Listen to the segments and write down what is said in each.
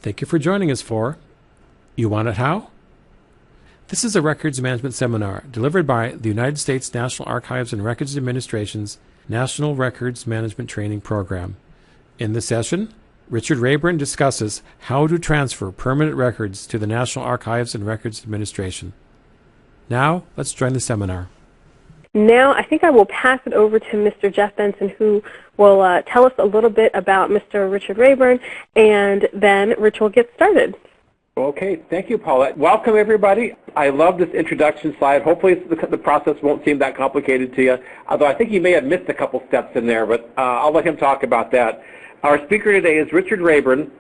Thank you for joining us for You Want It How? This is a records management seminar delivered by the United States National Archives and Records Administration's National Records Management Training Program. In this session, Richard Rayburn discusses how to transfer permanent records to the National Archives and Records Administration. Now, let's join the seminar. Now, I think I will pass it over to Mr. Jeff Benson, who will tell us a little bit about Mr. Richard Rayburn, and then Rich will get started. Okay, thank you, Paulette. Welcome, everybody. I love this introduction slide. Hopefully the process won't seem that complicated to you, although I think you may have missed a couple steps in there, but I'll let him talk about that. Our speaker today is Richard Rayburn.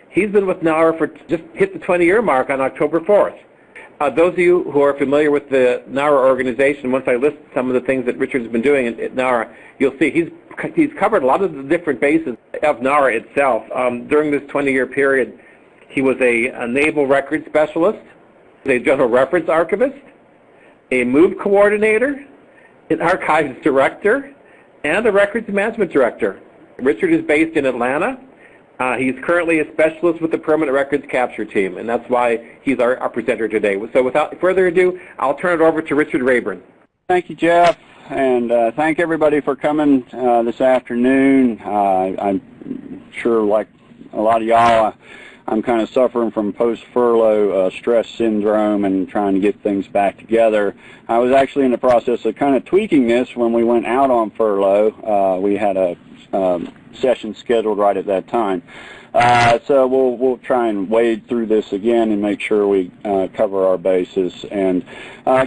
He's been with Youre for just hit the 20-year mark on October 4th. Those of you who are familiar with the Youre organization, once I list some of the things that Richard's been doing at Youre, you'll see he's covered a lot of the different bases of Youre itself. During this 20-year period, he was a naval records specialist, a general reference archivist, a move coordinator, an archives director, and a records management director. Richard is based in Atlanta. He's currently a specialist with the Permanent Records Capture Team, and that's why he's our presenter today. So without further ado, I'll turn it over to Richard Rayburn. Thank you, Jeff, and thank everybody for coming this afternoon. I'm sure, like a lot of y'all, I'm kind of suffering from post-furlough stress syndrome and trying to get things back together. I was actually in the process of kind of tweaking this when we went out on furlough. We had a session scheduled right at that time. So we'll try and wade through this again and make sure we cover our bases and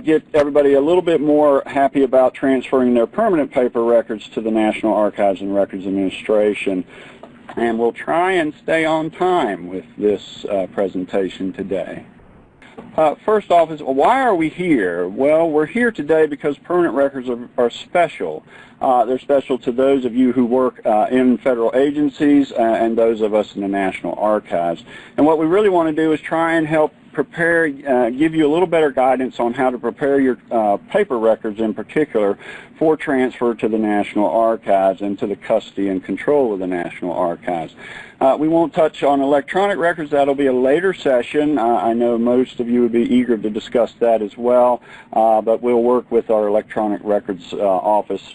get everybody a little bit more happy about transferring their permanent paper records to the National Archives and Records Administration. And we'll try and stay on time with this presentation today. First off, why are we here? Well, we're here today because permanent records are special. They're special to those of you who work in federal agencies and those of us in the National Archives. And what we really want to do is try and help prepare, give you a little better guidance on how to prepare your paper records in particular for transfer to the National Archives and to the custody and control of the National Archives. We won't touch on electronic records. That'll be a later session. I know most of you would be eager to discuss that as well, but we'll work with our electronic records office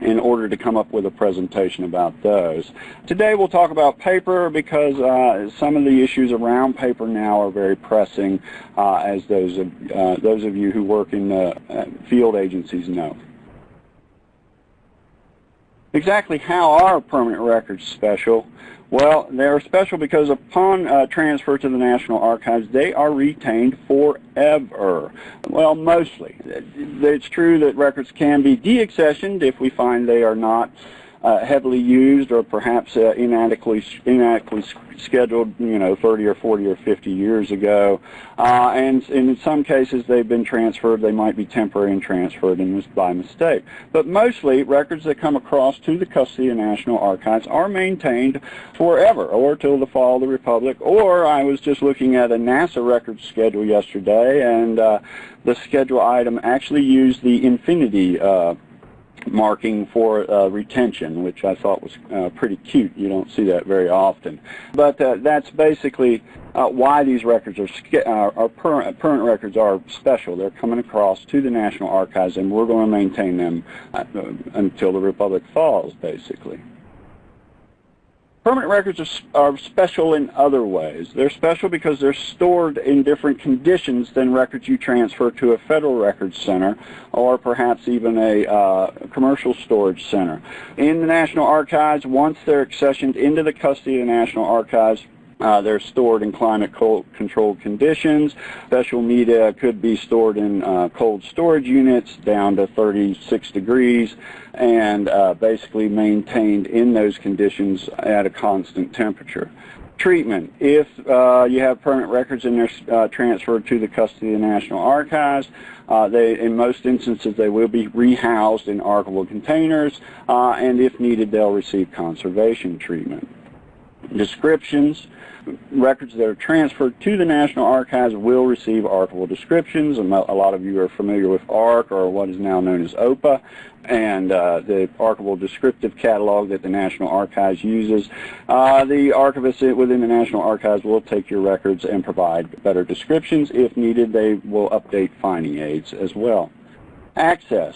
in order to come up with a presentation about those. Today we'll talk about paper because some of the issues around paper now are very pressing, as those of you who work in field agencies know. Exactly how are permanent records special? Well, they're special because upon transfer to the National Archives, they are retained forever. Well, mostly. It's true that records can be deaccessioned if we find they are not heavily used or perhaps inadequately scheduled, 30 or 40 or 50 years ago. And in some cases they've been transferred. They might be temporary and transferred by mistake. But mostly records that come across to the custody of National Archives are maintained forever or till the fall of the Republic. Or I was just looking at a NASA records schedule yesterday, and the schedule item actually used the infinity marking for retention, which I thought was pretty cute. You don't see that very often. But that's basically why these records are permanent records are special. They're coming across to the National Archives, and we're going to maintain them until the Republic falls, basically. Permanent records are special in other ways. They're special because they're stored in different conditions than records you transfer to a federal records center or perhaps even a commercial storage center. In the National Archives, once they're accessioned into the custody of the National Archives, they're stored in climate-controlled conditions. Special media could be stored in cold storage units down to 36 degrees and basically maintained in those conditions at a constant temperature. Treatment. If you have permanent records and they're transferred to the custody of the National Archives, in most instances they will be rehoused in archival containers, and if needed they'll receive conservation treatment. Descriptions. Records that are transferred to the National Archives will receive archival descriptions. And a lot of you are familiar with ARC, or what is now known as OPA, and the archival descriptive catalog that the National Archives uses. The archivists within the National Archives will take your records and provide better descriptions. If needed, they will update finding aids as well. Access.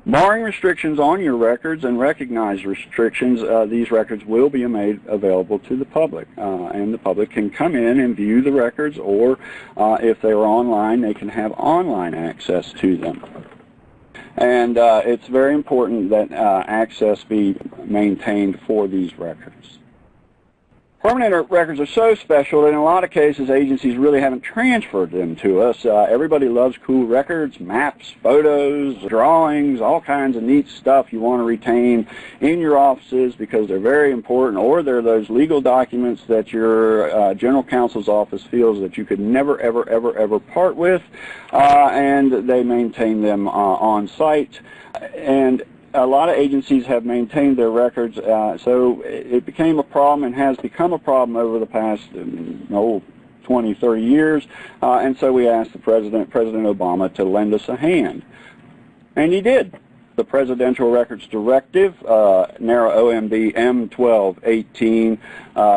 Barring restrictions on your records and recognized restrictions, these records will be made available to the public, and the public can come in and view the records, or if they are online, they can have online access to them. And it's very important that access be maintained for these records. Permanent records are so special that in a lot of cases agencies really haven't transferred them to us. Everybody loves cool records, maps, photos, drawings, all kinds of neat stuff you want to retain in your offices because they're very important, or they're those legal documents that your general counsel's office feels that you could never, ever, ever, ever part with, and they maintain them on site. And a lot of agencies have maintained their records, so it became a problem and has become a problem over the past 20, 30 years, and so we asked President Obama, to lend us a hand. And he did. The Presidential Records Directive, NARA OMB M1218,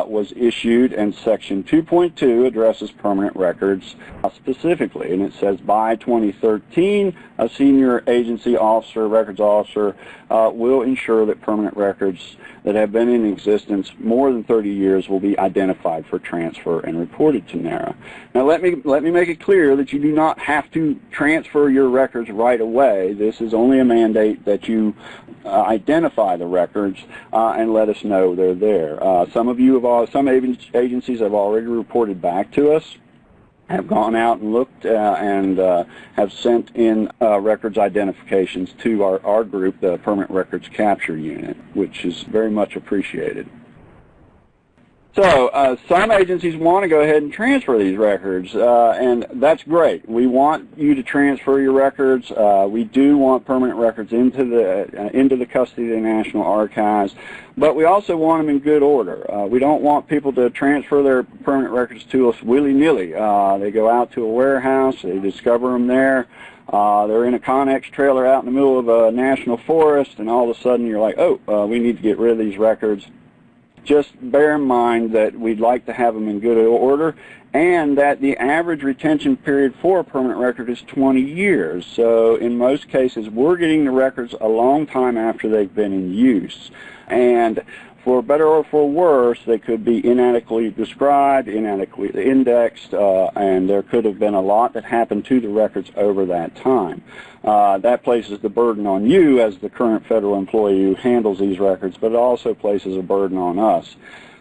was issued, and Section 2.2 addresses permanent records specifically. And it says, by 2013, a senior agency officer, records officer, will ensure that permanent records that have been in existence more than 30 years will be identified for transfer and reported to NARA. Now let me make it clear that you do not have to transfer your records right away. This is only a mandate that you identify the records and let us know they're there. Some agencies have already reported back to us, have gone out and looked and have sent in records identifications to our group, the Permanent Records Capture Unit, which is very much appreciated. So some agencies want to go ahead and transfer these records, and that's great. We want you to transfer your records. We do want permanent records into the custody of the National Archives, but we also want them in good order. We don't want people to transfer their permanent records to us willy-nilly. They go out to a warehouse, they discover them there. They're in a Connex trailer out in the middle of a national forest, and all of a sudden you're like, oh, we need to get rid of these records. Just bear in mind that we'd like to have them in good order, and that the average retention period for a permanent record is 20 years. So in most cases, we're getting the records a long time after they've been in use. And for better or for worse, they could be inadequately described, inadequately indexed, and there could have been a lot that happened to the records over that time. That places the burden on you as the current federal employee who handles these records, but it also places a burden on us.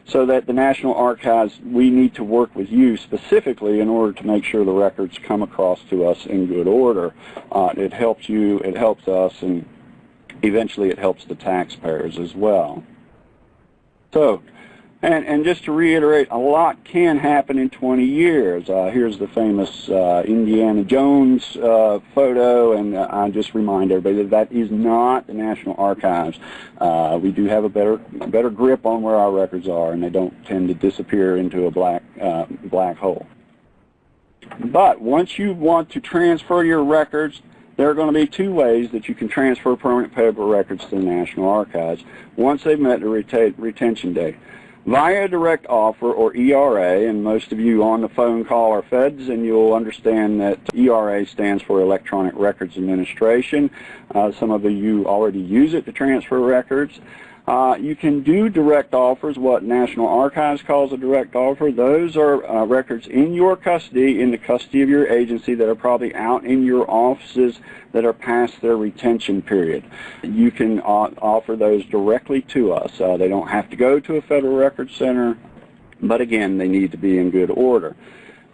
So that the National Archives, we need to work with you specifically in order to make sure the records come across to us in good order. It helps you, it helps us, and eventually it helps the taxpayers as well. So, and just to reiterate, a lot can happen in 20 years. Here's the famous Indiana Jones photo, and I just remind everybody that is not the National Archives. We do have a better grip on where our records are, and they don't tend to disappear into a black hole. But once you want to transfer your records, there are going to be two ways that you can transfer permanent paper records to the National Archives once they've met the retention date. Via direct offer, or ERA, and most of you on the phone call are feds, and you'll understand that ERA stands for Electronic Records Administration. Some of you already use it to transfer records. You can do direct offers, what National Archives calls a direct offer. Those are records in your custody, in the custody of your agency, that are probably out in your offices that are past their retention period. You can offer those directly to us. They don't have to go to a Federal Records Center, but again, they need to be in good order.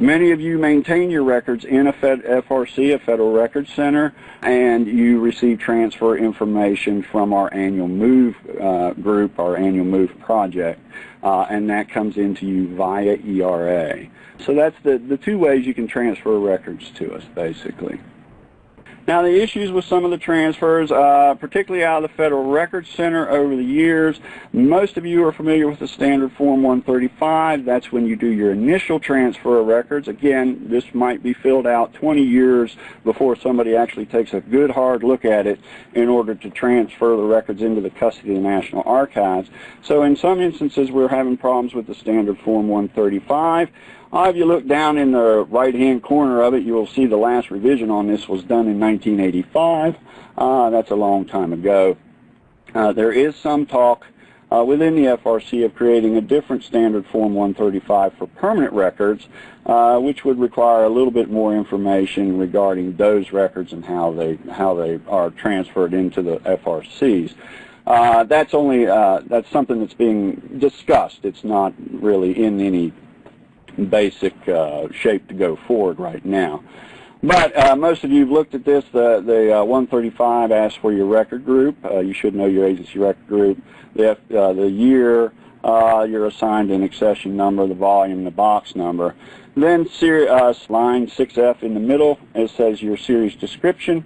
Many of you maintain your records in a FRC, a Federal Records Center, and you receive transfer information from our annual MOVE group, our annual MOVE project, and that comes into you via ERA. So that's the two ways you can transfer records to us, basically. Now, the issues with some of the transfers, particularly out of the Federal Records Center over the years, most of you are familiar with the standard Form 135. That's when you do your initial transfer of records. Again, this might be filled out 20 years before somebody actually takes a good hard look at it in order to transfer the records into the custody of the National Archives. So in some instances, we're having problems with the standard Form 135. If you look down in the right-hand corner of it, you will see the last revision on this was done in 1985. That's a long time ago. There is some talk within the FRC of creating a different standard Form 135 for permanent records, which would require a little bit more information regarding those records and how they are transferred into the FRCs. That's something that's being discussed. It's not really in any basic shape to go forward right now. But most of you have looked at this. The 135 asks for your record group. You should know your agency record group, the year you're assigned an accession number, the volume, the box number. Then line 6F in the middle, it says your series description,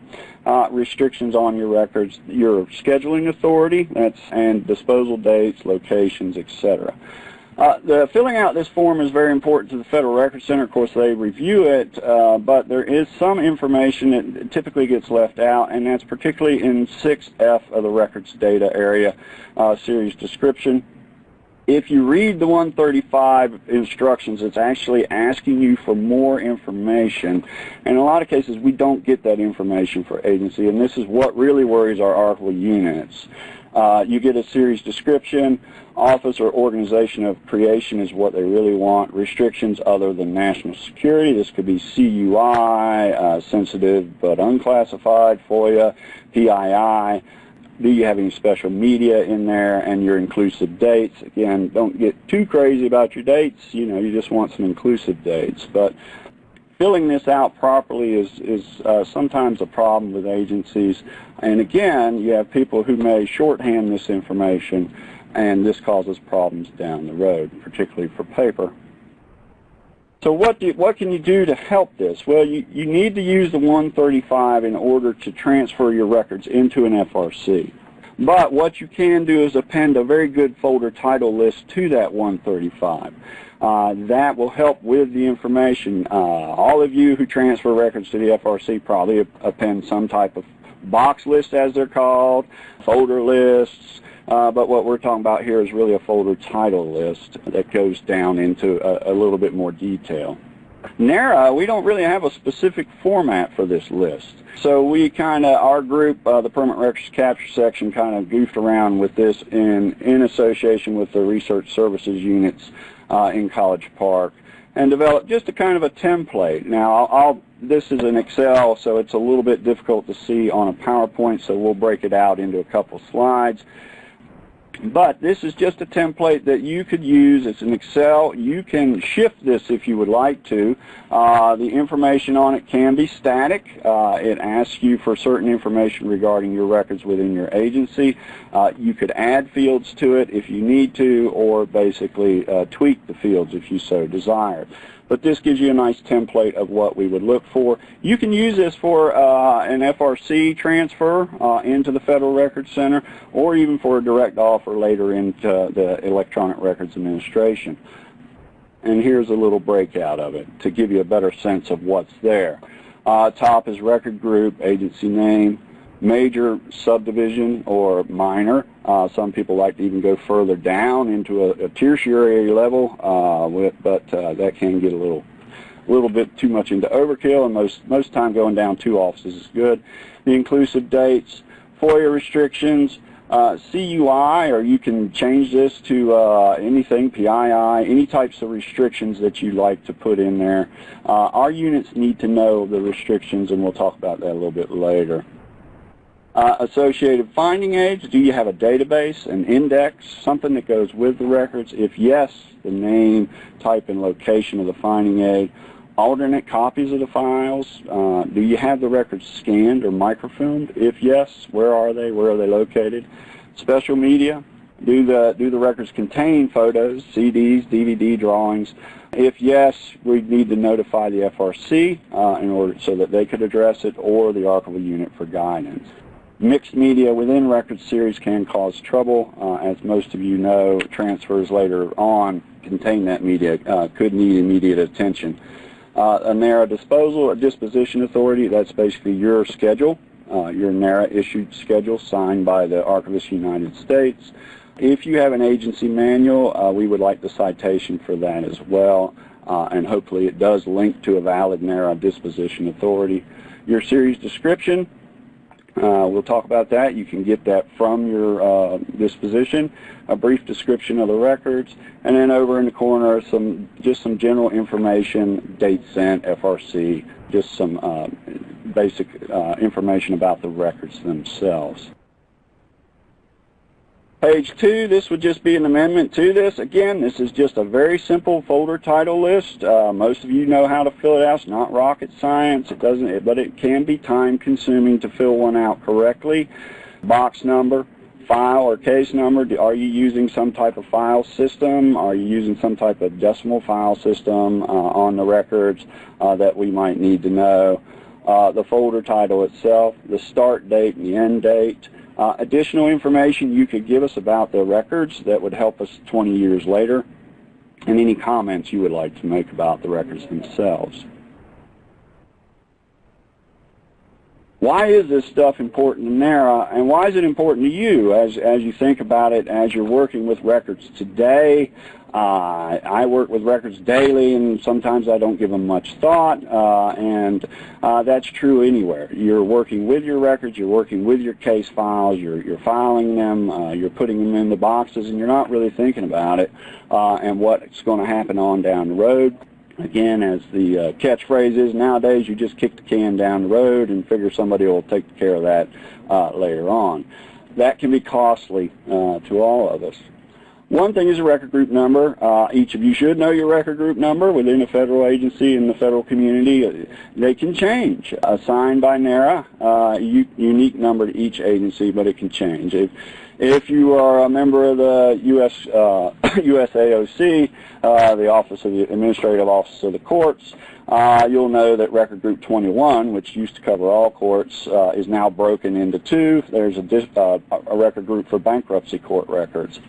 restrictions on your records, your scheduling authority, and disposal dates, locations, etc. The filling out this form is very important to the Federal Records Center. Of course, they review it, but there is some information that typically gets left out, and that's particularly in 6F of the records data area, series description. If you read the 135 instructions, it's actually asking you for more information. And in a lot of cases, we don't get that information for agency, and this is what really worries our archival units. You get a series description. Office or organization of creation is what they really want. Restrictions other than national security. This could be CUI, sensitive but unclassified, FOIA, PII. Do you have any special media in there, and your inclusive dates? Again, don't get too crazy about your dates. You know, you just want some inclusive dates. But filling this out properly is sometimes a problem with agencies. And again, you have people who may shorthand this information, and this causes problems down the road, particularly for paper. So what can you do to help this? Well, you need to use the 135 in order to transfer your records into an FRC. But what you can do is append a very good folder title list to that 135. That will help with the information. All of you who transfer records to the FRC probably append some type of box list, as they're called, folder lists. But what we're talking about here is really a folder title list that goes down into a little bit more detail. NARA, we don't really have a specific format for this list. So we our group, the Permanent Records Capture section, kind of goofed around with this in association with the research services units in College Park, and developed just a kind of a template. Now, this is an Excel, so it's a little bit difficult to see on a PowerPoint, so we'll break it out into a couple slides. But this is just a template that you could use. It's an Excel. You can shift this if you would like to. The information on it can be static. It asks you for certain information regarding your records within your agency. You could add fields to it if you need to, or basically tweak the fields if you so desire. But this gives you a nice template of what we would look for. You can use this for an FRC transfer into the Federal Records Center, or even for a direct offer later into the Electronic Records Administration. And here's a little breakout of it to give you a better sense of what's there. Top is record group, agency name, major, subdivision, or minor. Some people like to even go further down into a tertiary level, but that can get a little bit too much into overkill, and most time going down 2 offices is good. The inclusive dates, FOIA restrictions, CUI, or you can change this to anything, PII, any types of restrictions that you like to put in there. Our units need to know the restrictions, and we'll talk about that a little bit later. Associated finding aids, do you have a database, an index, something that goes with the records? If yes, the name, type, and location of the finding aid. Alternate copies of the files. Do you have the records scanned or microfilmed? If yes, where are they? Where are they located? Special media. Do the records contain photos, CDs, DVD drawings? If yes, we need to notify the FRC in order so that they could address it, or the archival unit for guidance. Mixed media within record series can cause trouble. As most of you know, transfers later on contain that media could need immediate attention. A NARA disposal or disposition authority, that's basically your schedule, your NARA issued schedule signed by the Archivist United States. If you have an agency manual, we would like the citation for that as well, and hopefully it does link to a valid NARA disposition authority. Your series description, we'll talk about that. You can get that from your disposition, a brief description of the records, and then over in the corner just some general information, date sent, FRC, just some basic information about the records themselves. Page 2, this would just be an amendment to this. Again, this is just a very simple folder title list. Most of you know how to fill it out. It's not rocket science. But it can be time consuming to fill one out correctly. Box number, file or case number. Are you using some type of file system? Are you using some type of decimal file system on the records that we might need to know? The folder title itself, the start date and the end date. Additional information you could give us about the records that would help us 20 years later, and any comments you would like to make about the records themselves. Why is this stuff important to NARA, and why is it important to you as you think about it as you're working with records today? I work with records daily, and sometimes I don't give them much thought, and that's true anywhere. You're working with your records, you're working with your case files, you're filing them, you're putting them in the boxes, and you're not really thinking about it and what's going to happen on down the road. Again, as the catchphrase is nowadays, you just kick the can down the road and figure somebody will take care of that later on. That can be costly to all of us. One thing is a record group number. Each of you should know your record group number within a federal agency in the federal community. They can change. Assigned by NARA, unique number to each agency, but it can change. If you are a member of the USAOC, the Office of the Administrative Office of the Courts, you'll know that record group 21, which used to cover all courts, is now broken into two. There's a record group for bankruptcy court records.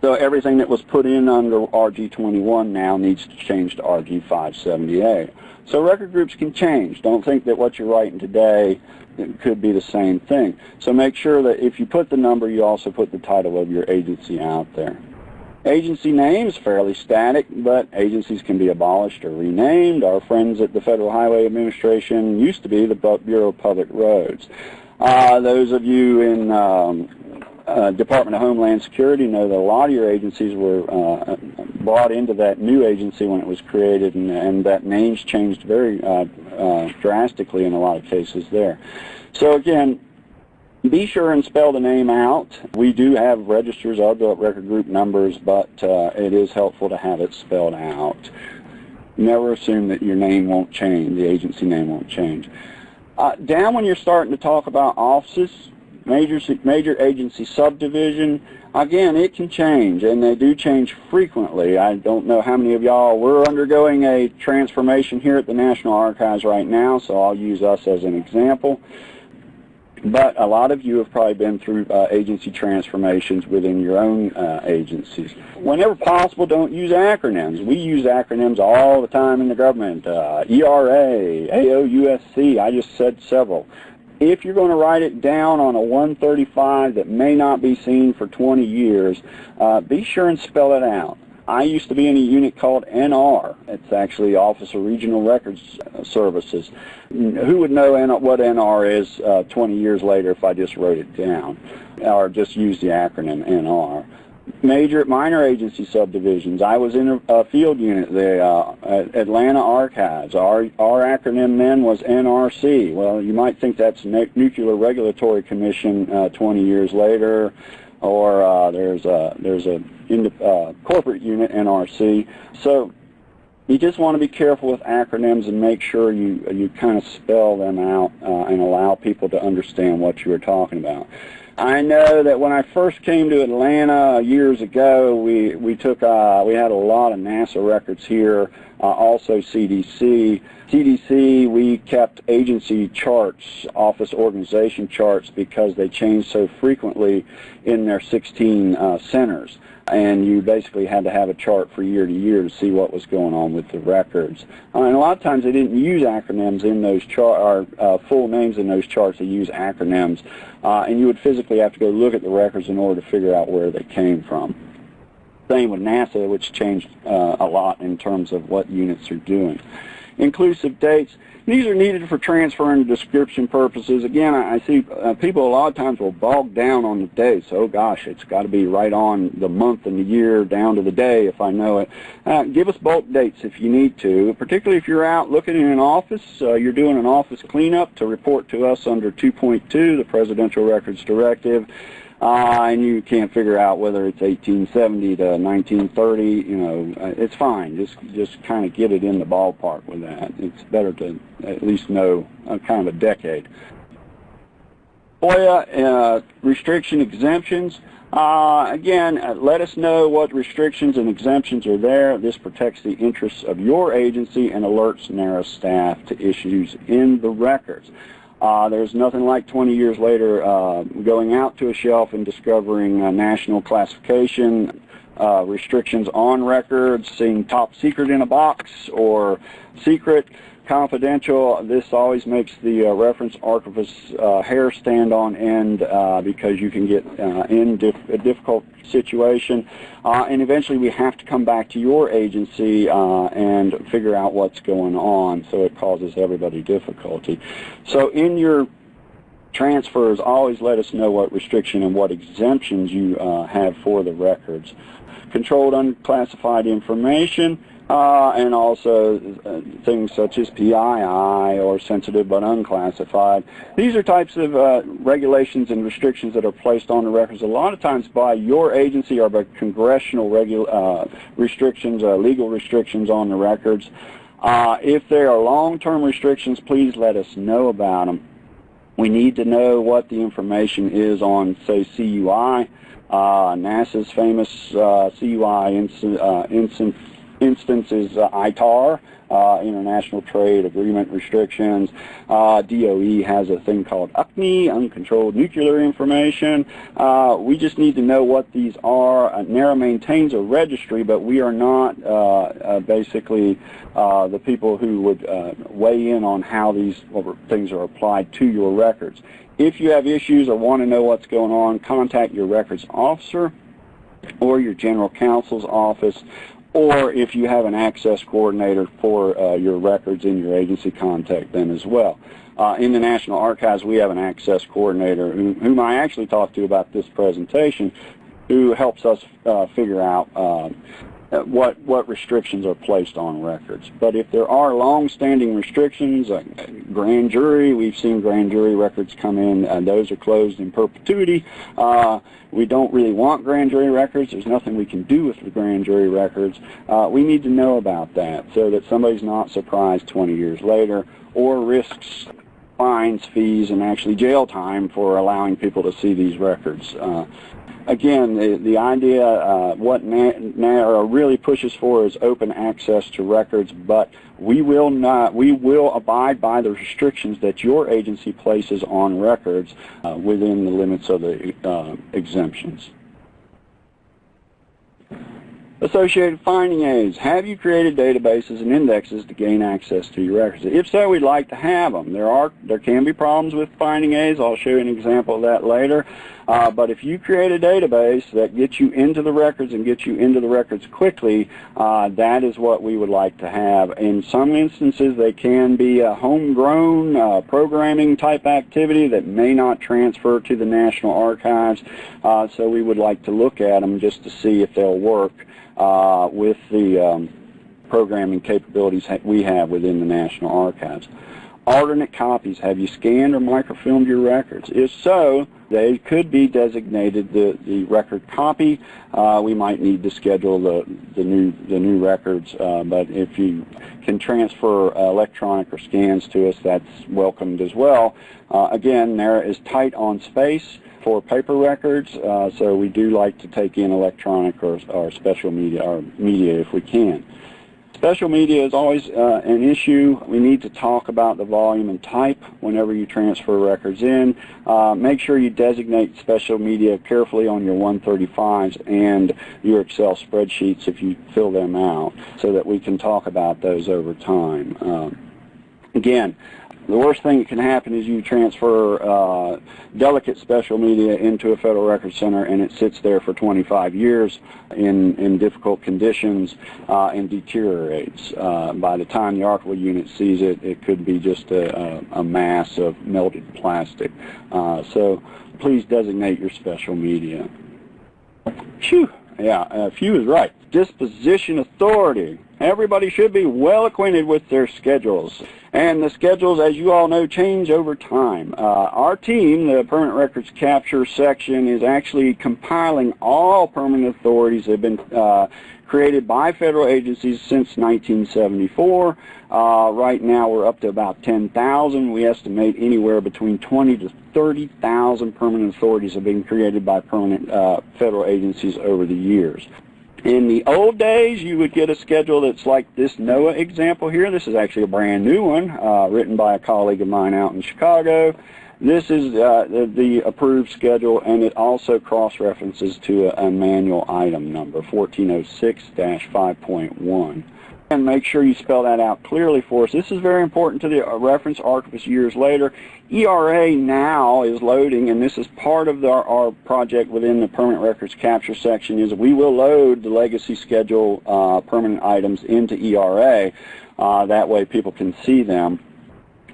So everything that was put in under RG21 now needs to change to RG578. So record groups can change. Don't think that what you're writing today it could be the same thing. So make sure that if you put the number, you also put the title of your agency out there. Agency name is fairly static, but agencies can be abolished or renamed. Our friends at the Federal Highway Administration used to be the Bureau of Public Roads. Those of you in Department of Homeland Security know that a lot of your agencies were brought into that new agency when it was created, and that names changed very drastically in a lot of cases there. So again, be sure and spell the name out. We do have registers of the record group numbers, but it is helpful to have it spelled out. Never assume that your name won't change, the agency name won't change. Down when you're starting to talk about offices, major agency subdivision, again, it can change, and they do change frequently. I don't know how many of y'all, we're undergoing a transformation here at the National Archives right now, so I'll use us as an example. But a lot of you have probably been through agency transformations within your own agencies. Whenever possible, don't use acronyms. We use acronyms all the time in the government. ERA, AOUSC, I just said several. If you're going to write it down on a 135 that may not be seen for 20 years, be sure and spell it out. I used to be in a unit called NR. It's actually Office of Regional Records Services. Who would know what NR is 20 years later if I just wrote it down or just used the acronym NR? Minor agency subdivisions. I was in a field unit, the Atlanta Archives. Our acronym then was NRC. Well, you might think that's Nuclear Regulatory Commission 20 years later, or there's a corporate unit, NRC. So You just want to be careful with acronyms and make sure you kind of spell them out and allow people to understand what you are talking about. I know that when I first came to Atlanta years ago, we had a lot of NASA records here, also CDC. CDC, we kept agency charts, office organization charts, because they changed so frequently in their 16 centers. And you basically had to have a chart for year to year to see what was going on with the records. And a lot of times they didn't use acronyms in those charts, or full names in those charts. They use acronyms. And you would physically have to go look at the records in order to figure out where they came from. Same with NASA, which changed a lot in terms of what units are doing. Inclusive dates. These are needed for transfer and description purposes. Again, I see people a lot of times will bog down on the dates. Oh gosh, it's got to be right on the month and the year down to the day if I know it. Give us bulk dates if you need to, particularly if you're out looking in an office, you're doing an office cleanup, to report to us under 2.2, the Presidential Records Directive. And you can't figure out whether it's 1870 to 1930, you know, it's fine. Just kind of get it in the ballpark with that. It's better to at least know kind of a decade. FOIA restriction exemptions. Again, let us know what restrictions and exemptions are there. This protects the interests of your agency and alerts NARA staff to issues in the records. There's nothing like 20 years later going out to a shelf and discovering national classification restrictions on records, seeing top secret in a box or secret, confidential. This always makes the reference archivist's hair stand on end because you can get in a difficult situation. And eventually we have to come back to your agency and figure out what's going on, so it causes everybody difficulty. So in your transfers, always let us know what restriction and what exemptions you have for the records. Controlled unclassified information. And also things such as PII or sensitive but unclassified. These are types of regulations and restrictions that are placed on the records a lot of times by your agency or by congressional restrictions, legal restrictions on the records. If there are long-term restrictions, please let us know about them. We need to know what the information is on, say, CUI, NASA's famous CUI instance is ITAR, International Trade Agreement Restrictions. DOE has a thing called UCNI, Uncontrolled Nuclear Information. We just need to know what these are. NARA maintains a registry, but we are not basically the people who would weigh in on how these things are applied to your records. If you have issues or want to know what's going on, contact your records officer or your general counsel's office, or if you have an access coordinator for your records in your agency, contact them as well. In the National Archives, we have an access coordinator whom I actually talked to about this presentation, who helps us figure out what restrictions are placed on records. But if there are long-standing restrictions, grand jury, we've seen grand jury records come in, and those are closed in perpetuity. We don't really want grand jury records. There's nothing we can do with the grand jury records. We need to know about that so that somebody's not surprised 20 years later or risks fines, fees, and actually jail time for allowing people to see these records. Again, the idea, what NARA really pushes for is open access to records, but we will abide by the restrictions that your agency places on records within the limits of the exemptions. Associated finding aids. Have you created databases and indexes to gain access to your records? If so, we'd like to have them. There can be problems with finding aids. I'll show you an example of that later. But if you create a database that gets you into the records and gets you into the records quickly, that is what we would like to have. In some instances, they can be a homegrown programming type activity that may not transfer to the National Archives. So we would like to look at them just to see if they'll work with the programming capabilities we have within the National Archives. Alternate copies. Have you scanned or microfilmed your records? If so, they could be designated the record copy. We might need to schedule the new records, but if you can transfer electronic or scans to us, that's welcomed as well. Again, NARA is tight on space for paper records, so we do like to take in electronic or special media or media if we can. Special media is always an issue. We need to talk about the volume and type whenever you transfer records in. Make sure you designate special media carefully on your 135s and your Excel spreadsheets if you fill them out so that we can talk about those over time. Again, the worst thing that can happen is you transfer delicate special media into a Federal Records Center and it sits there for 25 years in difficult conditions and deteriorates. By the time the archival unit sees it, it could be just a mass of melted plastic. So please designate your special media. Phew. Yeah, few is right. Disposition Authority. Everybody should be well acquainted with their schedules. And the schedules, as you all know, change over time. Our team, the Permanent Records Capture section, is actually compiling all permanent authorities that have been created by federal agencies since 1974. Right now we're up to about 10,000. We estimate anywhere between 20 to 30,000 permanent authorities have been created by permanent federal agencies over the years. In the old days, you would get a schedule that's like this NOAA example here. This is actually a brand new one written by a colleague of mine out in Chicago. This is the approved schedule, and it also cross-references to a manual item number, 1406-5.1. And make sure you spell that out clearly for us. This is very important to the reference archivist years later. ERA now is loading, and this is part of our project within the Permanent Records Capture section, is we will load the legacy schedule permanent items into ERA. That way people can see them.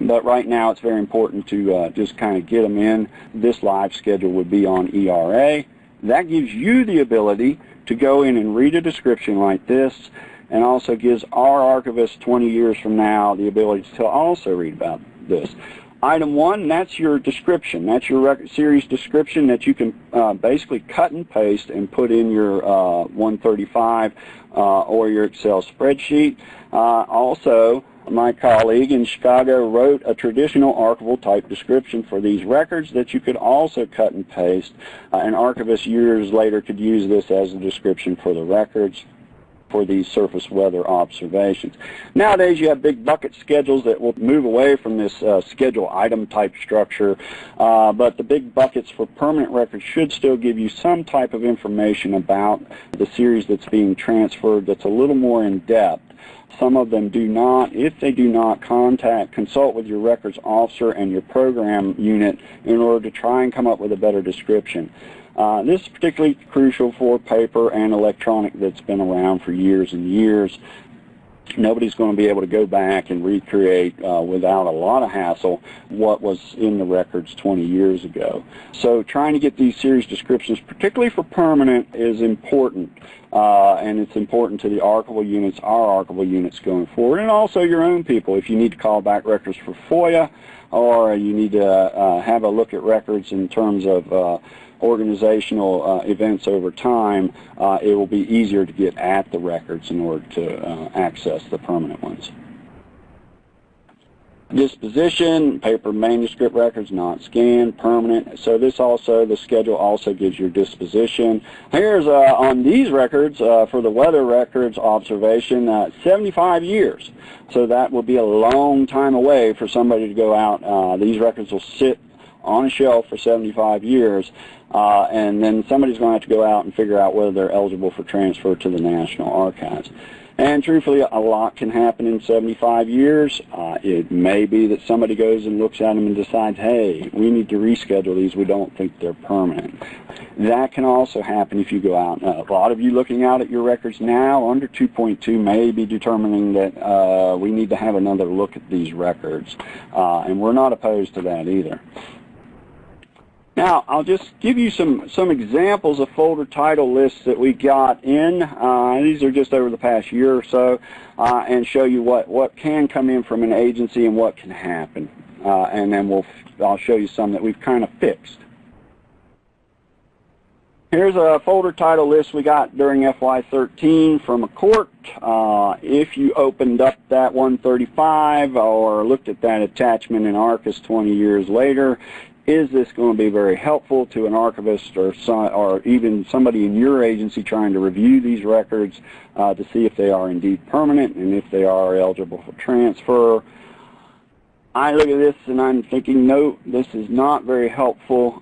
But right now it's very important to just kind of get them in. This live schedule would be on ERA. That gives you the ability to go in and read a description like this, and also gives our archivists 20 years from now the ability to also read about this. Item 1, that's your description. That's your record series description that you can basically cut and paste and put in your 135 or your Excel spreadsheet. Also, my colleague in Chicago wrote a traditional archival type description for these records that you could also cut and paste. An archivist years later could use this as a description for the records for these surface weather observations. Nowadays you have big bucket schedules that will move away from this schedule item type structure, but the big buckets for permanent records should still give you some type of information about the series that's being transferred that's a little more in depth. Some of them do not. If they do not, consult with your records officer and your program unit in order to try and come up with a better description. This is particularly crucial for paper and electronic that's been around for years and years. Nobody's going to be able to go back and recreate without a lot of hassle what was in the records 20 years ago. So trying to get these series descriptions, particularly for permanent, is important. And it's important to the archival units, our archival units going forward, and also your own people. If you need to call back records for FOIA, or you need to have a look at records in terms of organizational events over time, it will be easier to get at the records in order to access the permanent ones. Disposition, paper manuscript records, not scanned, permanent. So this also, the schedule also gives your disposition. Here's on these records, for the weather records observation, 75 years. So that will be a long time away for somebody to go out. These records will sit on a shelf for 75 years, and then somebody's going to have to go out and figure out whether they're eligible for transfer to the National Archives. And truthfully, a lot can happen in 75 years. It may be that somebody goes and looks at them and decides, hey, we need to reschedule these. We don't think they're permanent. That can also happen if you go out. A lot of you looking out at your records now under 2.2 may be determining that we need to have another look at these records. And we're not opposed to that either. Now, I'll just give you some examples of folder title lists that we got in. These are just over the past year or so, and show you what can come in from an agency and what can happen. And then I'll show you some that we've kind of fixed. Here's a folder title list we got during FY13 from a court. If you opened up that 135 or looked at that attachment in Arcus 20 years later, is this going to be very helpful to an archivist or even somebody in your agency trying to review these records to see if they are indeed permanent and if they are eligible for transfer? I look at this and I'm thinking, no, this is not very helpful.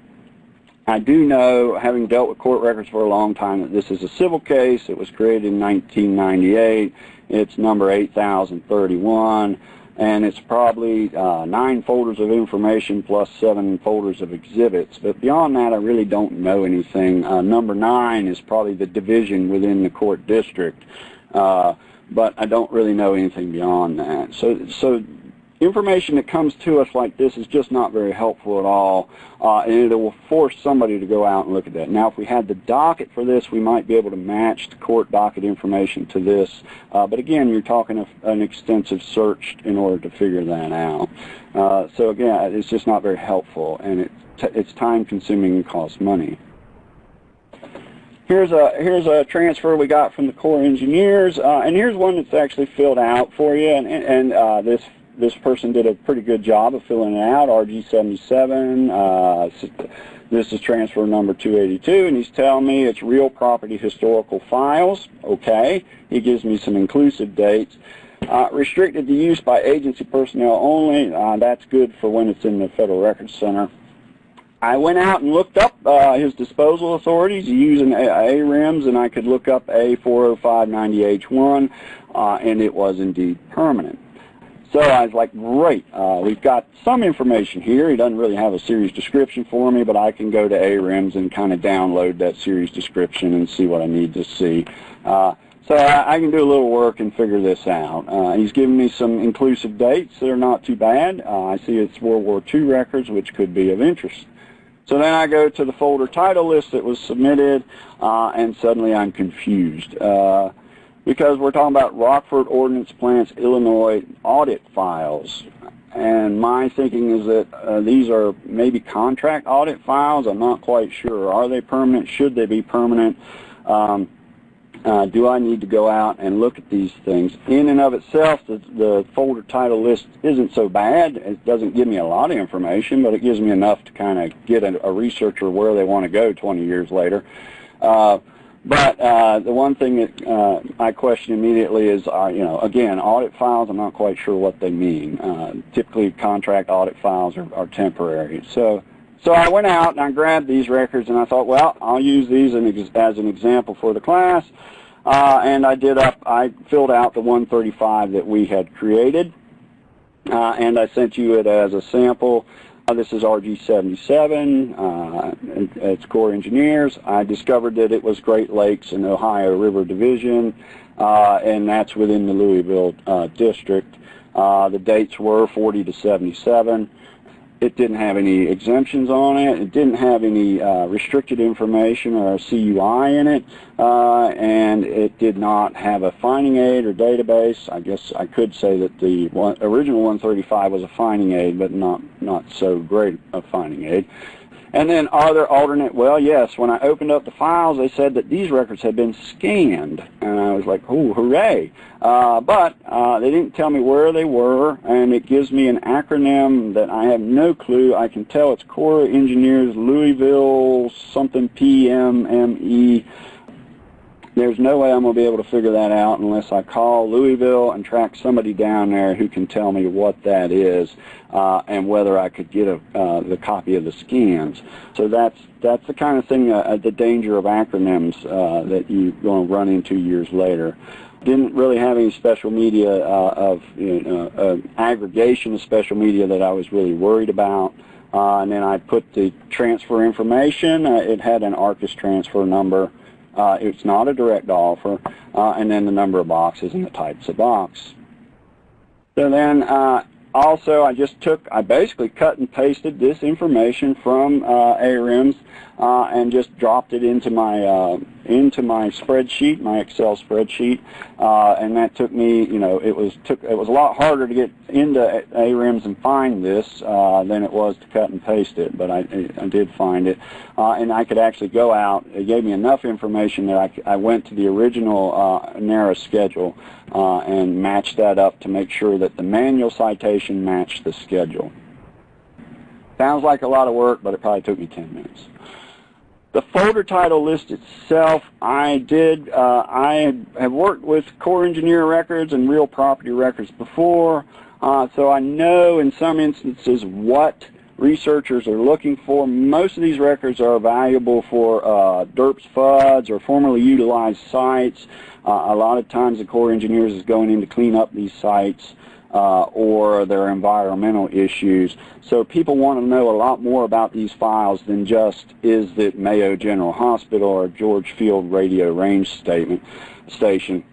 I do know, having dealt with court records for a long time, that this is a civil case. It was created in 1998. It's number 8031, and it's probably 9 folders of information plus 7 folders of exhibits. But beyond that, I really don't know anything. Number 9 is probably the division within the court district, but I don't really know anything beyond that. So information that comes to us like this is just not very helpful at all, and it will force somebody to go out and look at that. Now, if we had the docket for this, we might be able to match the court docket information to this, but again, you're talking an extensive search in order to figure that out. So again, it's just not very helpful, and it's time-consuming and costs money. Here's a transfer we got from the Corps engineers, and here's one that's actually filled out for you, and this person did a pretty good job of filling it out, RG77. This is transfer number 282, and he's telling me it's real property historical files. Okay. He gives me some inclusive dates. Restricted to use by agency personnel only. That's good for when it's in the Federal Records Center. I went out and looked up his disposal authorities using ARIMS, and I could look up A40590H1, and it was indeed permanent. So I was like, great, we've got some information here. He doesn't really have a series description for me, but I can go to ARIMS and kind of download that series description and see what I need to see. So I can do a little work and figure this out. He's given me some inclusive dates that are not too bad. I see it's World War II records, which could be of interest. So then I go to the folder title list that was submitted, and suddenly I'm confused. Because we're talking about Rockford Ordnance Plants, Illinois audit files. And my thinking is that these are maybe contract audit files. I'm not quite sure. Are they permanent? Should they be permanent? Do I need to go out and look at these things? In and of itself, the folder title list isn't so bad. It doesn't give me a lot of information, but it gives me enough to kind of get a researcher where they want to go 20 years later. But the one thing that I question immediately is, again, audit files, I'm not quite sure what they mean. Typically, contract audit files are temporary. So I went out and I grabbed these records and I thought, well, I'll use these as an example for the class. And I filled out the 135 that we had created, and I sent you it as a sample. This is RG77, it's Corps Engineers. I discovered that it was Great Lakes and Ohio River Division, and that's within the Louisville district. The dates were 40 to 77. It didn't have any exemptions on it. It didn't have any restricted information or CUI in it, and it did not have a finding aid or database. I guess I could say that the original 135 was a finding aid, but not so great a finding aid. And then are there alternate? Well, yes. When I opened up the files, they said that these records had been scanned, and I was like, "Oh, hooray!" But they didn't tell me where they were, and it gives me an acronym that I have no clue. I can tell it's Corps Engineers Louisville something PMME. There's no way I'm going to be able to figure that out unless I call Louisville and track somebody down there who can tell me what that is and whether I could get the copy of the scans. So that's the kind of thing, the danger of acronyms that you're going to run into years later. Didn't really have any special media aggregation of special media that I was really worried about. And then I put the transfer information. It had an Arcus transfer number. It's not a direct offer, and then the number of boxes and the types of box. So then also, I basically cut and pasted this information from ARIMS and just dropped it into my spreadsheet, my Excel spreadsheet, and that took me, it was a lot harder to get into ARIMS and find this than it was to cut and paste it, but I did find it, and I could actually go out. It gave me enough information that I went to the original NARA schedule and matched that up to make sure that the manual citation matched the schedule. Sounds like a lot of work, but it probably took me 10 minutes. The folder title list itself, I have worked with Corps engineer records and real property records before, so I know in some instances what researchers are looking for. Most of these records are valuable for DERPS FUDs or formerly utilized sites. A lot of times the Corps engineers is going in to clean up these sites or their environmental issues. So people want to know a lot more about these files than just, is it Mayo General Hospital or George Field Radio Range Station.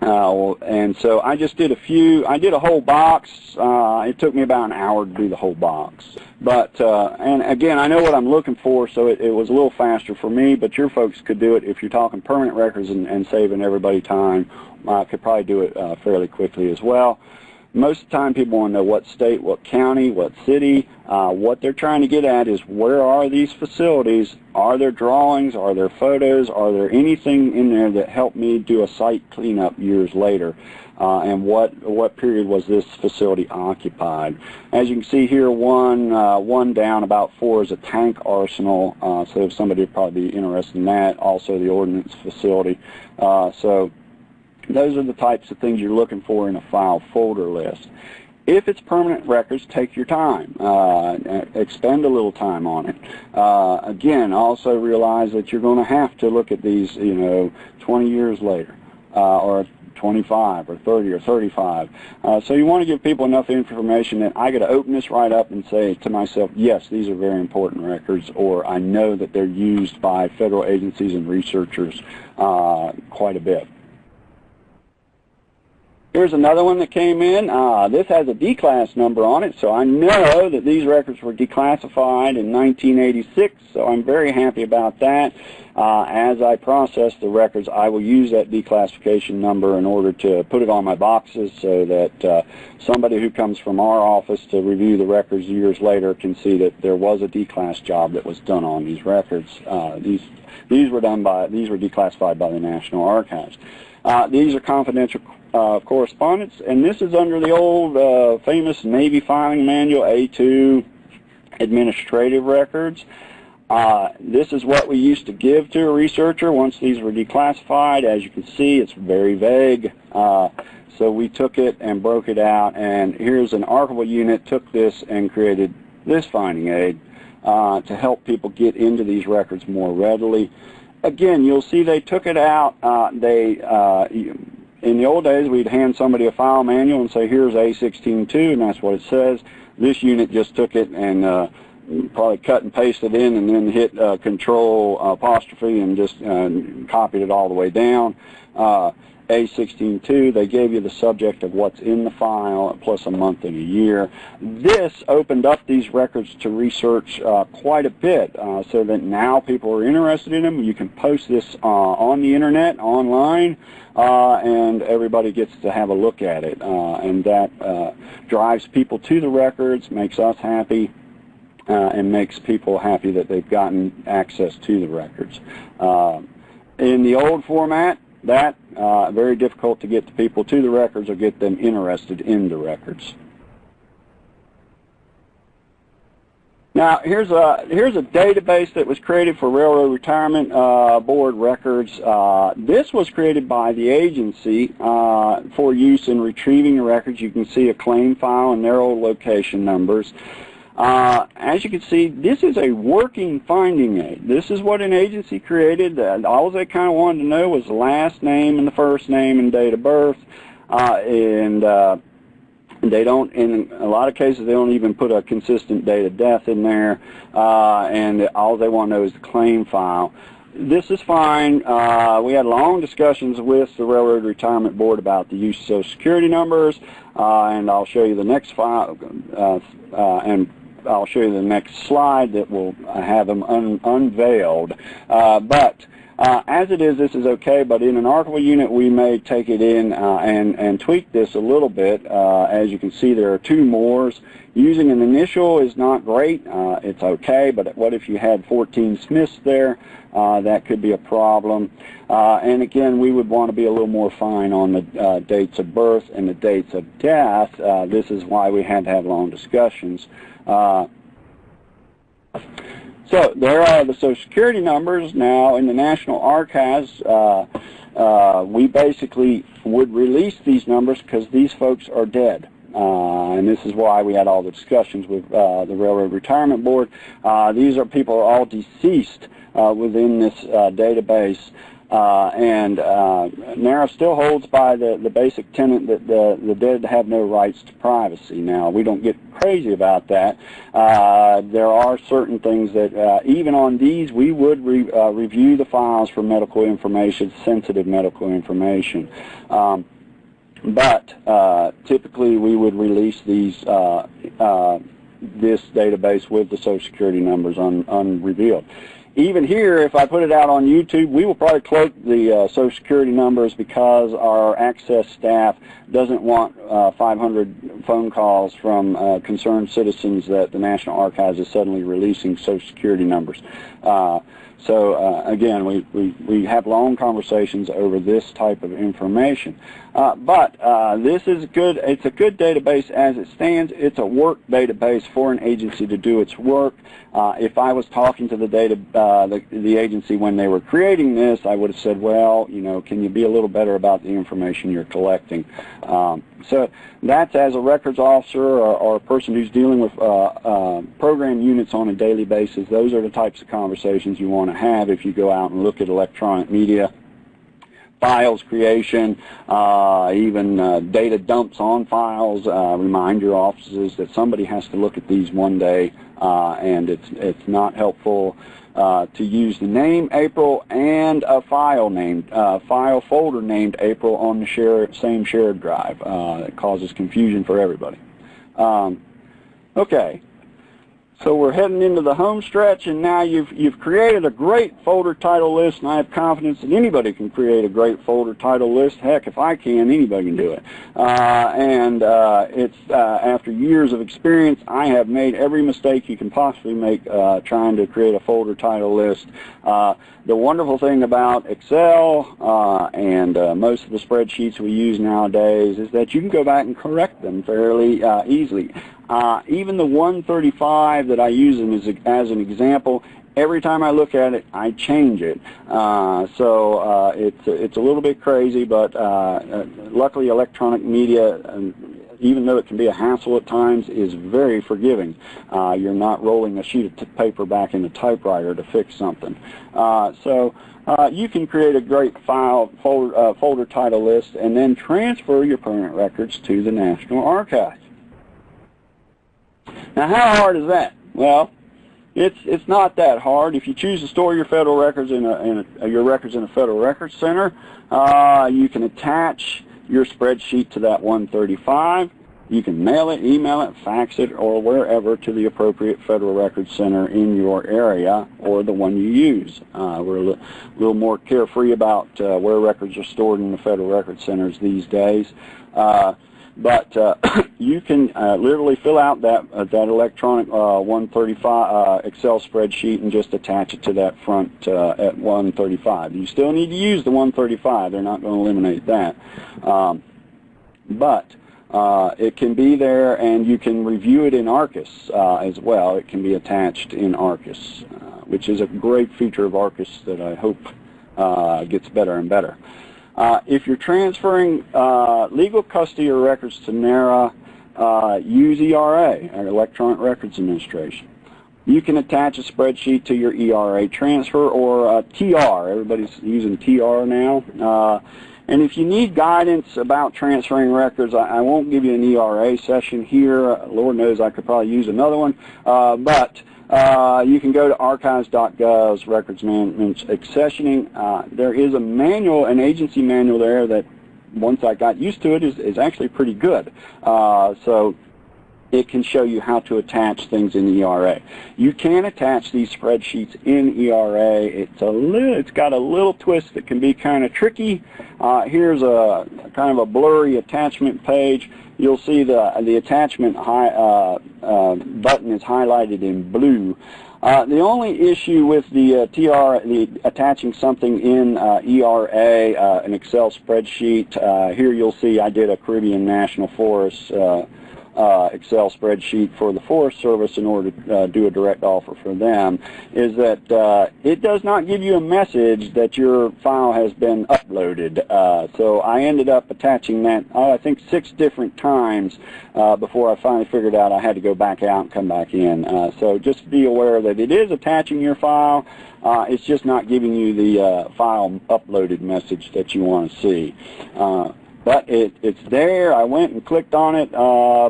And so I just did I did a whole box. It took me about an hour to do the whole box. But, and again, I know what I'm looking for, so it was a little faster for me, but your folks could do it if you're talking permanent records and saving everybody time. Could probably do it fairly quickly as well. Most of the time people want to know what state, what county, what city. What they're trying to get at is, where are these facilities? Are there drawings? Are there photos? Are there anything in there that helped me do a site cleanup years later? And what period was this facility occupied? As you can see here, one down about 4 is a tank arsenal, so if somebody would probably be interested in that. Also the ordnance facility. So those are the types of things you're looking for in a file folder list. If it's permanent records, take your time. Expend a little time on it. Again, also realize that you're going to have to look at these, 20 years later, or 25 or 30 or 35. So you want to give people enough information that I got to open this right up and say to myself, yes, these are very important records, or I know that they're used by federal agencies and researchers quite a bit. Here's another one that came in. This has a D-class number on it, so I know that these records were declassified in 1986, so I'm very happy about that. As I process the records, I will use that declassification number in order to put it on my boxes so that somebody who comes from our office to review the records years later can see that there was a D-class job that was done on these records. These were declassified by the National Archives. These are confidential correspondence, and this is under the old famous Navy filing manual A2 administrative records. This is what we used to give to a researcher once these were declassified. As you can see, it's very vague. So we took it and broke it out, and here's an archival unit took this and created this finding aid to help people get into these records more readily. Again, you'll see they took it out. In the old days, we'd hand somebody a file manual and say, here's A16-2, and that's what it says. This unit just took it and probably cut and pasted in and then hit Control apostrophe and just copied it all the way down. A16-2, they gave you the subject of what's in the file plus a month and a year. This opened up these records to research quite a bit so that now people are interested in them. You can post this on the internet, online, and everybody gets to have a look at it. And that drives people to the records, makes us happy, and makes people happy that they've gotten access to the records. In the old format, very difficult to get the people to the records or get them interested in the records. Now, here's a database that was created for Railroad Retirement Board records. This was created by the agency for use in retrieving the records. You can see a claim file and their old location numbers. As you can see, this is a working finding aid. This is what an agency created. All they kind of wanted to know was the last name and the first name and date of birth. They don't, in a lot of cases, they don't even put a consistent date of death in there. And all they want to know is the claim file. this is fine. We had long discussions with the Railroad Retirement Board about the use of Social Security numbers, and I'll show you the next file, and I'll show you the next slide that will have them unveiled. But as it is, this is okay, but in an archival unit, we may take it in and tweak this a little bit. As you can see, there are two mores. Using an initial is not great. It's okay, but what if you had 14 Smiths there? That could be a problem. And again, we would want to be a little more fine on the dates of birth and the dates of death. This is why we had to have long discussions. So there are the Social Security numbers. Now in the National Archives, we basically would release these numbers because these folks are dead. And this is why we had all the discussions with the Railroad Retirement Board. These are people who are all deceased within this database. And NARA still holds by the basic tenet that the dead have no rights to privacy. Now, we don't get crazy about that. There are certain things that, even on these, we would review the files for medical information, sensitive medical information. But typically, we would release these this database with the Social Security numbers unrevealed. Even here, if I put it out on YouTube, we will probably cloak the Social Security numbers because our access staff doesn't want 500 phone calls from concerned citizens that the National Archives is suddenly releasing Social Security numbers. So again, we have long conversations over this type of information. But this is good. It's a good database as it stands. It's a work database for an agency to do its work. If I was talking to the agency when they were creating this, I would have said, well, you know, can you be a little better about the information you're collecting? So that's as a records officer or a person who's dealing with program units on a daily basis. Those are the types of conversations you want to have if you go out and look at electronic media. Files creation, even data dumps on files. Remind your offices that somebody has to look at these one day, and it's not helpful to use the name April and a file folder named April on the same shared drive. It causes confusion for everybody. Okay. So we're heading into the home stretch, and now you've created a great folder title list, and I have confidence that anybody can create a great folder title list. Heck, if I can, anybody can do it. It's after years of experience, I have made every mistake you can possibly make trying to create a folder title list. The wonderful thing about Excel and most of the spreadsheets we use nowadays is that you can go back and correct them fairly easily. Even the 135 that I use as an example, every time I look at it, I change it. So it's a little bit crazy, but luckily electronic media, even though it can be a hassle at times, is very forgiving. You're not rolling a sheet of paper back in the typewriter to fix something. So you can create a great folder title list and then transfer your permanent records to the National Archives. Now, how hard is that? Well, it's not that hard. If you choose to store your federal records your records in a federal records center, you can attach your spreadsheet to that 135. You can mail it, email it, fax it, or wherever to the appropriate federal records center in your area or the one you use. We're a little more carefree about where records are stored in the federal records centers these days. But you can literally fill out that electronic 135 Excel spreadsheet and just attach it to that front at 135. You still need to use the 135. They're not going to eliminate that. But it can be there, and you can review it in Arcus as well. It can be attached in Arcus, which is a great feature of Arcus that I hope gets better and better. If you're transferring legal custody of records to NARA, use ERA, or Electronic Records Administration. You can attach a spreadsheet to your ERA transfer or TR. Everybody's using TR now. And if you need guidance about transferring records, I won't give you an ERA session here. Lord knows I could probably use another one. But you can go to archives.gov's records management accessioning. There is a manual, an agency manual there that, once I got used to it, is actually pretty good. So it can show you how to attach things in ERA. You can attach these spreadsheets in ERA. It's got a little twist that can be kind of tricky. Here's a kind of a blurry attachment page. You'll see the attachment button is highlighted in blue. The only issue with the attaching something in ERA, an Excel spreadsheet, here you'll see I did a Caribbean National Forest Excel spreadsheet for the Forest Service in order to do a direct offer for them, is that it does not give you a message that your file has been uploaded. So I ended up attaching that, I think, 6 different times before I finally figured out I had to go back out and come back in. So just be aware that it is attaching your file. It's just not giving you the file uploaded message that you want to see. But it's there. I went and clicked on it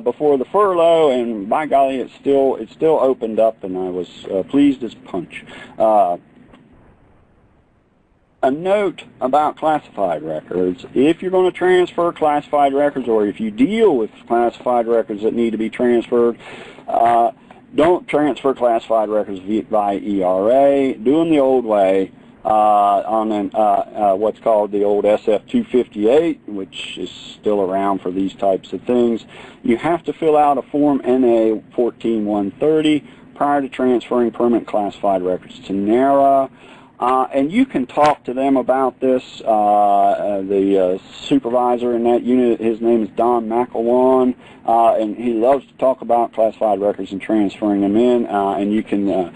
before the furlough, and by golly, it still opened up, and I was pleased as punch. A note about classified records: if you're going to transfer classified records, or if you deal with classified records that need to be transferred, don't transfer classified records via ERA. Do them the old way. On what's called the old SF-258, which is still around for these types of things. You have to fill out a Form NA 14130 prior to transferring permanent classified records to NARA. And you can talk to them about this. The supervisor in that unit, his name is Don McElwan, and he loves to talk about classified records and transferring them in. And you can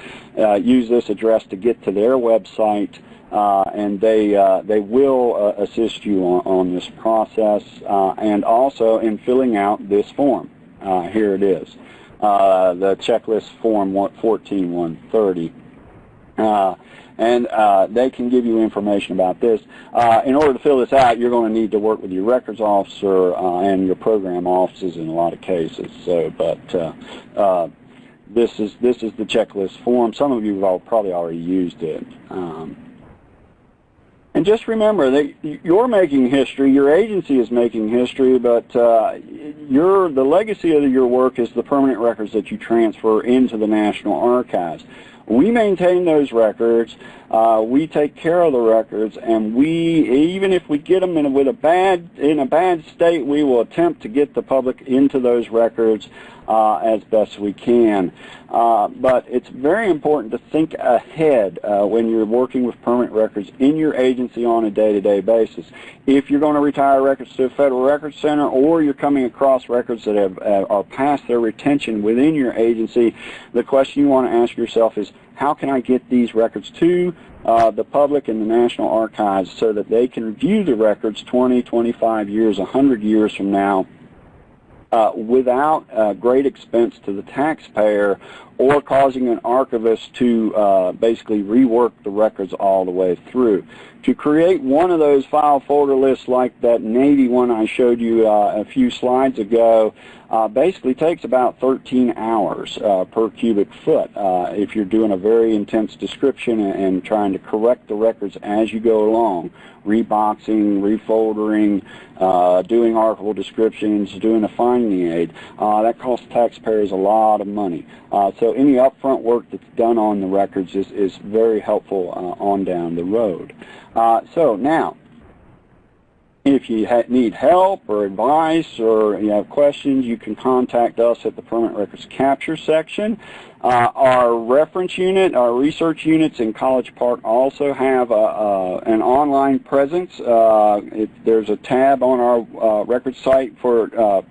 use this address to get to their website, and they will assist you on this process, and also in filling out this form. Here it is, the checklist form 14130. And they can give you information about this. In order to fill this out, you're going to need to work with your records officer and your program offices in a lot of cases. So, but this is the checklist form. Some of you have probably already used it. And just remember that you're making history, your agency is making history, but the legacy of your work is the permanent records that you transfer into the National Archives. We maintain those records, we take care of the records, and even if we get them in a bad state, we will attempt to get the public into those records as best we can. But it's very important to think ahead when you're working with permanent records in your agency on a day-to-day basis. If you're going to retire records to a Federal Records Center, or you're coming across records that are past their retention within your agency, the question you want to ask yourself is, how can I get these records to the public and the National Archives so that they can review the records 20, 25 years, 100 years from now without great expense to the taxpayer, or causing an archivist to basically rework the records all the way through. To create one of those file folder lists like that Navy one I showed you a few slides ago basically takes about 13 hours per cubic foot if you're doing a very intense description and trying to correct the records as you go along, reboxing, refoldering, doing archival descriptions, doing a finding aid. That costs taxpayers a lot of money. So any upfront work that's done on the records is very helpful on down the road. So now, if you need help or advice, or you have questions, you can contact us at the Permanent Records Capture section. Our reference unit, our research units in College Park also have an online presence. There's a tab on our records site for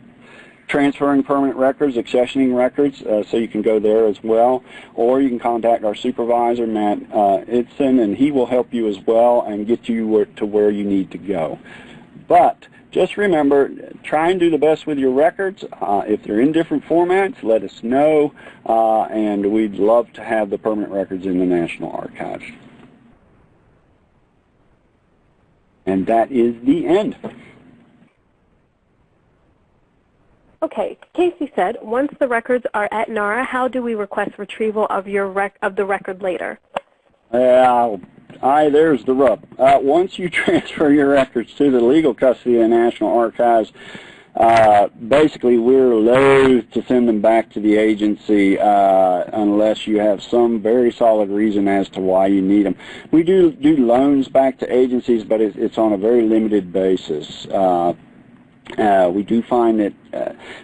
transferring permanent records, accessioning records, so you can go there as well. Or you can contact our supervisor, Matt Idson, and he will help you as well and get you to where you need to go. But just remember, try and do the best with your records. If they're in different formats, let us know, and we'd love to have the permanent records in the National Archives. And that is the end. Okay, Casey said, once the records are at NARA, how do we request retrieval of the record later? There's the rub. Once you transfer your records to the legal custody of the National Archives, basically we're loath to send them back to the agency unless you have some very solid reason as to why you need them. We do loans back to agencies, but it's on a very limited basis. We do find that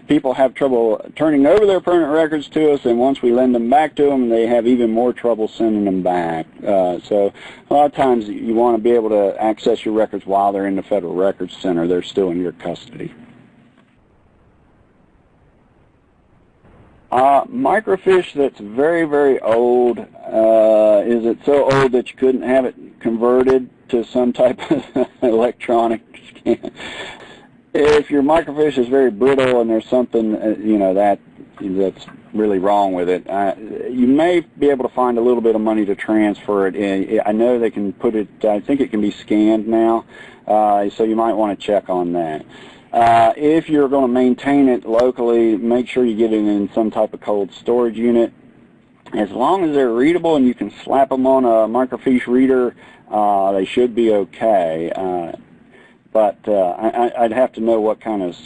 people have trouble turning over their permanent records to us, and once we lend them back to them, they have even more trouble sending them back. So a lot of times you want to be able to access your records while they're in the Federal Records Center. They're still in your custody. Microfiche that's very, very old, is it so old that you couldn't have it converted to some type of electronic scan? If your microfiche is very brittle and there's something, that's really wrong with it, you may be able to find a little bit of money to transfer it in. I know they can put it, I think it can be scanned now, so you might want to check on that. If you're going to maintain it locally, make sure you get it in some type of cold storage unit. As long as they're readable and you can slap them on a microfiche reader, they should be okay. But I'd have to know what kind of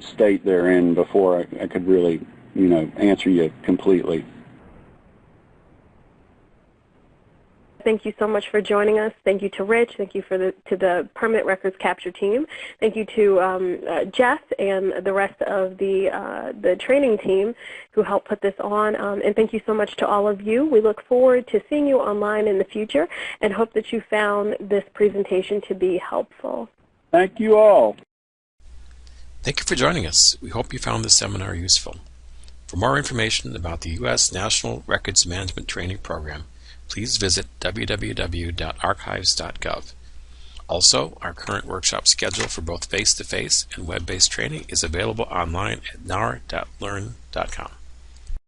state they're in before I could really, answer you completely. Thank you so much for joining us. Thank you to Rich. Thank you to the Permanent Records Capture team. Thank you to Jeff and the rest of the training team who helped put this on. And thank you so much to all of you. We look forward to seeing you online in the future and hope that you found this presentation to be helpful. Thank you all. Thank you for joining us. We hope you found this seminar useful. For more information about the U.S. National Records Management Training Program, please visit www.archives.gov. Also, our current workshop schedule for both face-to-face and web-based training is available online at nar.learn.com.